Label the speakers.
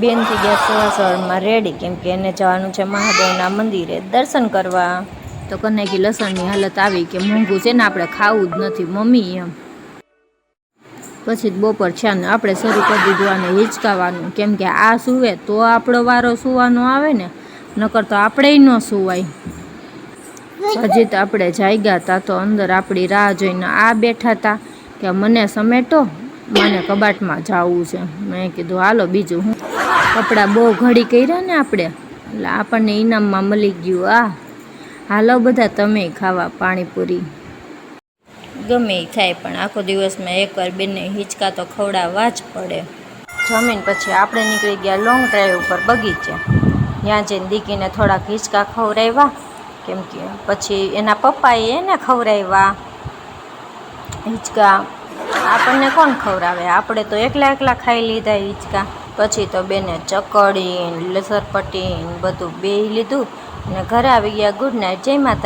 Speaker 1: બેન થઈ ગયા સવારમાં રેડી, કેમ કે એને જવાનું છે મહાદેવના મંદિરે દર્શન કરવા. તો કનેકી લસણની હાલત આવી કે મોંઘું છે ને આપણે ખાવું જ નથી મમ્મી એમ. પછી બપોર છે ને આપણે શરૂ કરી દીધું આને હિંચકાવાનું, કેમ કે આ સૂવે તો આપણો વારો સૂવાનો આવે ને, નકર તો આપણે ન સૂવાય. હજી તો આપણે જાગ્યા હતા તો અંદર આપણી રાહ જોઈને આ બેઠા હતા કે મને સમેટો, મને કબાટમાં જવું છે. મેં કીધું હાલો બીજું હું, કપડાં બહુ ઘડી કર્યા ને આપણે, એટલે આપણને ઇનામમાં મળી ગયું. હાલો બધા તમે ખાવા પાણીપુરી. ગમે એ થાય પણ આખો દિવસમાં એકવાર બેનને હિંચકા તો ખવડાવવા જ પડે. જમીન પછી આપણે નીકળી ગયા લોંગ ડ્રાઈવ ઉપર બગીચે. ત્યાં જઈને દીકીને થોડાક હિંચકા ખવડાવ્યા, કેમ કે પછી એના પપ્પાએ એને ખવડાવ્યા હિંચકા. આપણને કોણ ખવડાવે, આપણે તો એકલા ખાઈ લીધા હિંચકા. પછી તો બેને ચકડી લસરપટ્ટી બધું બેહી લીધું અને ઘરે આવી ગયા. ગુડ નાઇટ, જય માતા.